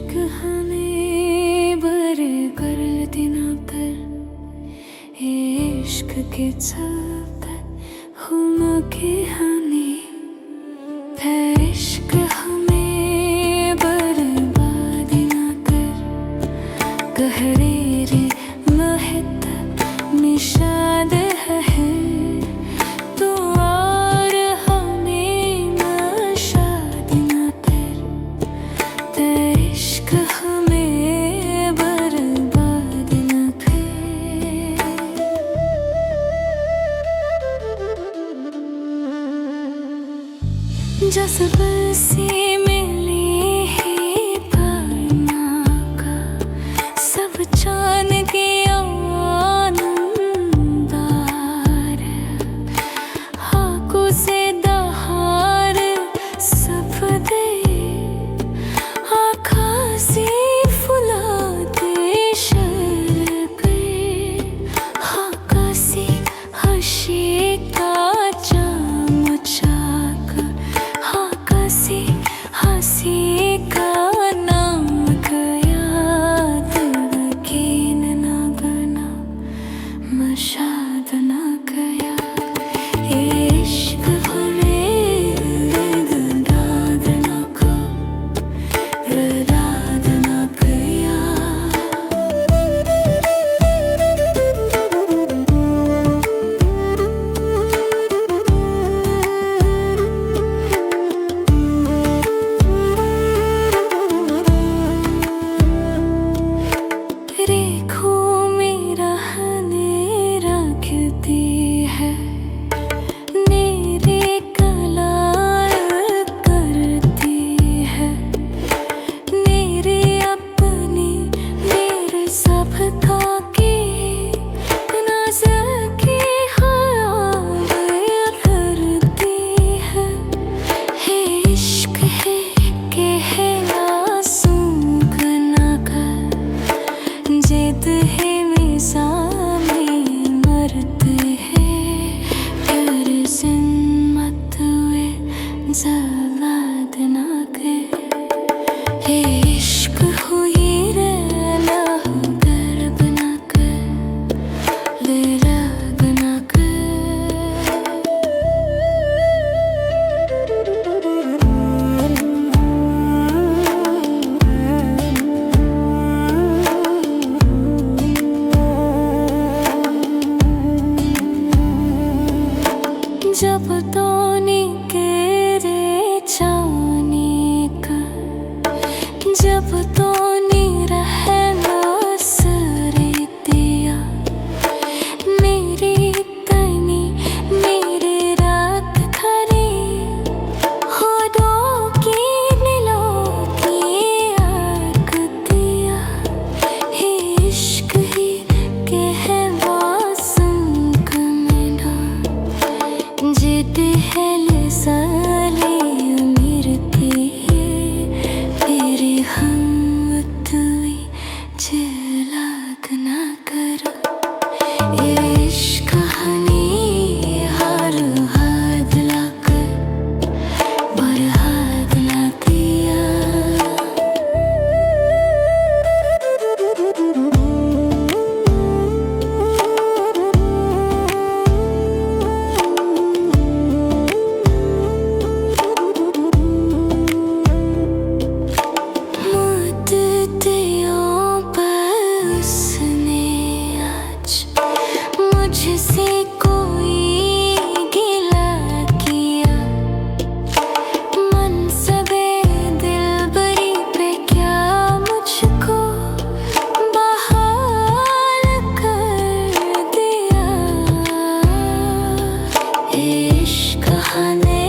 इश्क हमें बरे करती ना कर इश्क के चलते हम के हानि इश्क हमें बर्बाद ना कर गहरे रे महत निषाद है तू और हमें नशाद ना कर इश्क हमें बर्बाद ना कर। जज्बे से मिली है पाना का सब जान के आनंदार हाको से दहार सब दे आकाशी फुलाते शर्क़े आकाशी हशी का चमचाक हंसी का नाम याद यकीन ना गना मशाद ना गया इश्क हमें दाद ना को दाद ना गया। रेखों में रहने रखती है मेरे कलाल करती है मेरे अपनी मेरे सब का के नज़र की ख्याल करती है इश्क है के है आसूख ना कर जिद है मिसाले मरते हैं प्यार जिम्मत वे ज़लाद ना कर इश्क हुई रहना गर्ब ना कर बेराग ना कर। जब तोनी के रे जाने का जब तोनी रहना सरे दिया मेरी तनी मेरे रात खरी होदों की नीलों की आग दिया इश्क ही के है वासंग में ना जिते है साले मिरती है तेरे हम तुई जलाद ना करो इश्क हनी हर हाथ लाकर बरहाद ना किया। मुझसे कोई गिला किया मनसबे दिलबरी पे क्या मुझको बहाल कर दिया इश्क हने